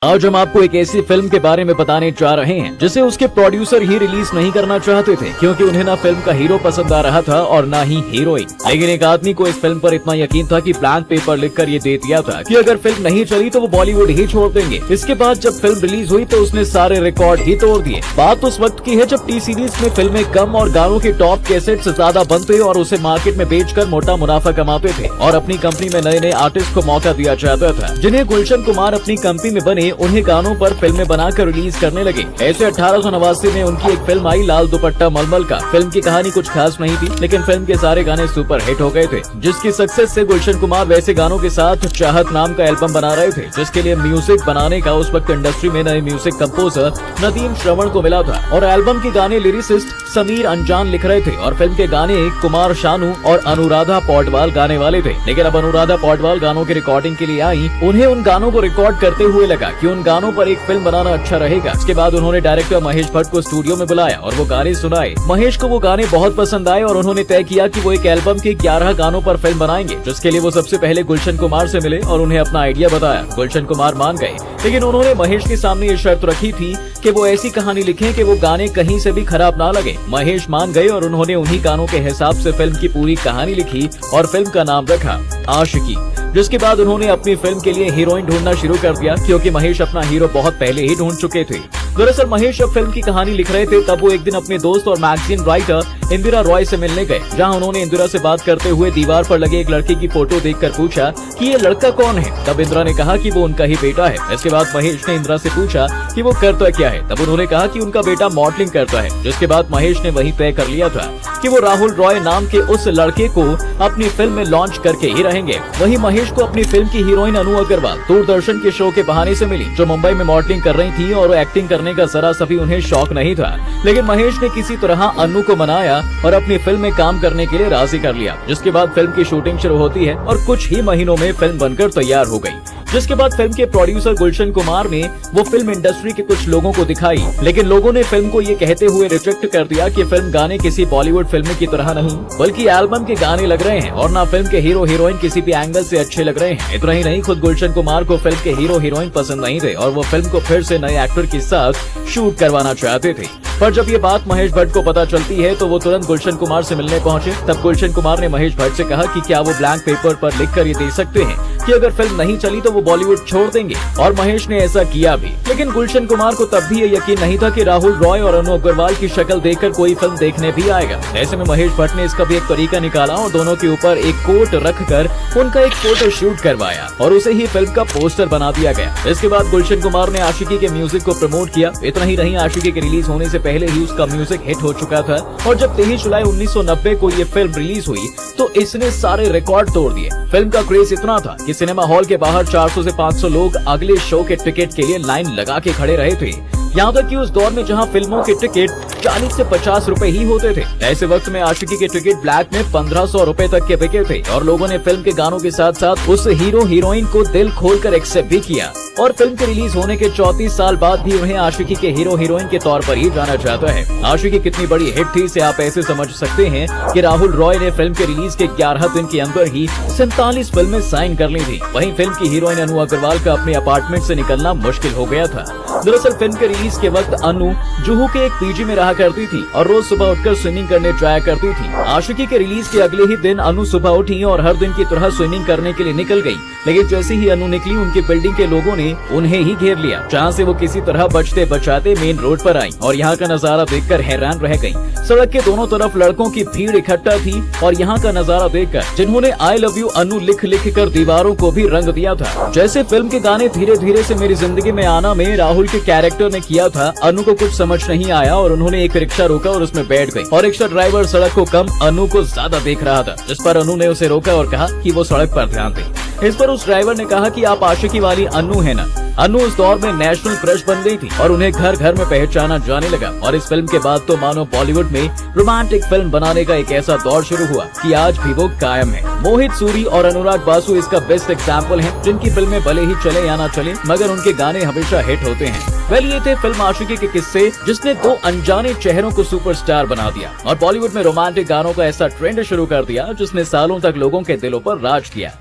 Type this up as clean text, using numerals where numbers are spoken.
आज हम आपको एक ऐसी फिल्म के बारे में बताने जा रहे हैं जिसे उसके प्रोड्यूसर ही रिलीज नहीं करना चाहते थे क्योंकि उन्हें ना फिल्म का हीरो पसंद आ रहा था और ना ही हीरोइन। लेकिन एक आदमी को इस फिल्म पर इतना यकीन था कि ब्लैंक पेपर लिखकर ये दे दिया था कि अगर फिल्म नहीं चली तो वो बॉलीवुड ही छोड़ देंगे। इसके बाद जब फिल्म रिलीज हुई तो उसने सारे रिकॉर्ड ही तोड़ दिए। बात उस वक्त की है जब टी सीरीज में फिल्में कम और गानों के टॉप कैसेट से ज्यादा बनते और उसे मार्केट में बेचकर मोटा मुनाफा कमाते थे और अपनी कंपनी में नए नए आर्टिस्ट को मौका दिया जाता था जिन्हें गुलशन कुमार अपनी कंपनी में बने उन्हें गानों पर फिल्में बनाकर रिलीज करने लगे। ऐसे 1889 में उनकी एक फिल्म आई लाल दुपट्टा मलमल का। फिल्म की कहानी कुछ खास नहीं थी लेकिन फिल्म के सारे गाने सुपर हिट हो गए थे जिसकी सक्सेस से गुलशन कुमार वैसे गानों के साथ चाहत नाम का एल्बम बना रहे थे जिसके लिए म्यूजिक बनाने का उस वक्त इंडस्ट्री में नए म्यूजिक कंपोजर नदीम श्रवण को मिला था और एल्बम के गाने लिरिसिस्ट समीर अनजान लिख रहे थे और फिल्म के गाने कुमार शानू और अनुराधा पौडवाल गाने वाले थे। लेकिन अब अनुराधा पौडवाल गानों की रिकॉर्डिंग के लिए आई। उन्हें उन गानों को रिकॉर्ड करते हुए लगा कि उन गानों पर एक फिल्म बनाना अच्छा रहेगा। इसके बाद उन्होंने डायरेक्टर महेश भट्ट को स्टूडियो में बुलाया और वो गाने सुनाए। महेश को वो गाने बहुत पसंद आए और उन्होंने तय किया कि वो एक एल्बम के 11 गानों पर फिल्म बनाएंगे जिसके लिए वो सबसे पहले गुलशन कुमार से मिले और उन्हें अपना आइडिया बताया। गुलशन कुमार मान गए लेकिन उन्होंने महेश के सामने ये शर्त रखी थी कि वो ऐसी कहानी लिखें कि वो गाने कहीं से भी खराब ना लगे। महेश मान गए और उन्होंने उन्हीं गानों के हिसाब से फिल्म की पूरी कहानी लिखी और फिल्म का नाम रखा आशिकी। जिसके बाद उन्होंने अपनी फिल्म के लिए हीरोइन ढूंढना शुरू कर दिया क्योंकि महेश अपना हीरो बहुत पहले ही ढूंढ चुके थे। दरअसल महेश जब फिल्म की कहानी लिख रहे थे तब वो एक दिन अपने दोस्त और मैगजीन राइटर इंदिरा रॉय से मिलने गए जहां उन्होंने इंदिरा से बात करते हुए दीवार पर लगे एक लड़के की फोटो देखकर पूछा कि ये लड़का कौन है। तब इंदिरा ने कहा कि वो उनका ही बेटा है। इसके बाद महेश ने इंदिरा से पूछा कि वो करता क्या है। तब उन्होंने कहा कि उनका बेटा मॉडलिंग करता है। जिसके बाद महेश ने वही तय कर लिया था कि वो राहुल रॉय नाम के उस लड़के को अपनी फिल्म में लॉन्च करके ही रहेंगे। वहीं महेश को अपनी फिल्म की हीरोइन अनु अग्रवाल दूरदर्शन के शो के बहाने से मिली जो मुंबई में मॉडलिंग कर रही थी और एक्टिंग करने का जरा सा भी उन्हें शौक नहीं था। लेकिन महेश ने किसी तरह अनु को मनाया और अपनी फिल्म में काम करने के लिए राजी कर लिया। जिसके बाद फिल्म की शूटिंग शुरू होती है और कुछ ही महीनों में फिल्म बनकर तैयार हो गई। जिसके बाद फिल्म के प्रोड्यूसर गुलशन कुमार ने वो फिल्म इंडस्ट्री के कुछ लोगों को दिखाई लेकिन लोगों ने फिल्म को ये कहते हुए रिजेक्ट कर दिया कि फिल्म गाने किसी बॉलीवुड फिल्म की तरह नहीं बल्कि एल्बम के गाने लग रहे हैं और ना फिल्म के हीरो हीरोइन किसी भी एंगल से अच्छे लग रहे हैं। इतना ही नहीं खुद गुलशन कुमार को फिल्म के हीरो हीरोइन पसंद नहीं थे और वो फिल्म को फिर से नए एक्टर के साथ शूट करवाना चाहते थे। पर जब ये बात महेश भट्ट को पता चलती है तो वो तुरंत गुलशन कुमार से मिलने पहुंचे। तब गुलशन कुमार ने महेश भट्ट से कहा कि क्या वो ब्लैंक पेपर पर लिखकर ये दे सकते हैं कि अगर फिल्म नहीं चली तो वो बॉलीवुड छोड़ देंगे और महेश ने ऐसा किया भी। लेकिन गुलशन कुमार को तब भी ये यकीन नहीं था कि राहुल रॉय और अनु अग्रवाल की शक्ल देखकर कोई फिल्म देखने भी आएगा। ऐसे में महेश भट्ट ने इसका भी एक तरीका निकाला और दोनों के ऊपर एक कोट रखकर उनका एक फोटो शूट करवाया और उसे ही फिल्म का पोस्टर बना दिया गया। इसके बाद गुलशन कुमार ने आशिकी के म्यूजिक को प्रमोट किया। इतना ही नहीं आशिकी के रिलीज होने से पहले ही उसका म्यूजिक हिट हो चुका था और जब 23 जुलाई 1990 को ये फिल्म रिलीज हुई तो इसने सारे रिकॉर्ड तोड़ दिए। फिल्म का क्रेज इतना था कि सिनेमा हॉल के बाहर 400 से 500 लोग अगले शो के टिकट के लिए लाइन लगा के खड़े रहे थे। यहाँ तक कि उस दौर में जहाँ फिल्मों के टिकट 40 से 50 रुपए ही होते थे, ऐसे वक्त में आशिकी के टिकट ब्लैक में 1500 रुपए तक के बिके थे और लोगों ने फिल्म के गानों के साथ साथ उस हीरो हीरोइन को दिल खोलकर एक्सेप्ट भी किया और फिल्म के रिलीज होने के 34 साल बाद भी उन्हें आशिकी के हीरो हीरोइन के तौर पर ही जाना जाता है। आशिकी कितनी बड़ी हिट थी इसे आप ऐसे समझ सकते हैं कि राहुल रॉय ने फिल्म के रिलीज के 11 दिन के अंदर ही 47 फिल्में साइन कर ली थी। वहीं फिल्म की हीरोइन अनु अग्रवाल का अपने अपार्टमेंट से निकलना मुश्किल हो गया था। दरअसल फिल्म के रिलीज के वक्त अनु जुहू के एक पीजी में रहा करती थी और रोज सुबह उठकर स्विमिंग करने जाया करती थी। आशिकी के रिलीज के अगले ही दिन अनु सुबह उठी और हर दिन की तरह स्विमिंग करने के लिए निकल गई। लेकिन जैसे ही अनु निकली उनकी बिल्डिंग के लोगों ने उन्हें ही घेर लिया जहाँ से वो किसी तरह बचते बचाते मेन रोड पर आई और यहाँ का नजारा देखकर हैरान रह गई। सड़क के दोनों तरफ लड़कों की भीड़ इकट्ठा थी और यहाँ का नजारा देखकर जिन्होंने आई लव यू अनु लिख लिख कर दीवारों को भी रंग दिया था। जैसे फिल्म के गाने धीरे धीरे से मेरी जिंदगी में आना में राहुल के कैरेक्टर ने किया था, अनु को कुछ समझ नहीं आया और उन्होंने एक रिक्शा रोका और उसमें बैठ गई और रिक्शा ड्राइवर सड़क को कम अनु को ज्यादा देख रहा था। जिस पर अनु ने उसे रोका और कहा कि वो सड़क पर ध्यान दे। इस पर उस ड्राइवर ने कहा कि आप आशिकी वाली अनु है ना। अनु उस दौर में नेशनल क्रश बन गई थी और उन्हें घर घर में पहचाना जाने लगा और इस फिल्म के बाद तो मानो बॉलीवुड में रोमांटिक फिल्म बनाने का एक ऐसा दौर शुरू हुआ कि आज भी वो कायम है। मोहित सूरी और अनुराग बासु इसका बेस्ट एग्जाम्पल हैं, जिनकी फिल्में भले ही चले या ना चले मगर उनके गाने हमेशा हिट होते हैं। वेल ये थे फिल्म आशिकी के किस्से जिसने दो अनजाने चेहरों को सुपरस्टार बना दिया और बॉलीवुड में रोमांटिक गानों का ऐसा ट्रेंड शुरू कर दिया जिसने सालों तक लोगों के दिलों पर राज किया।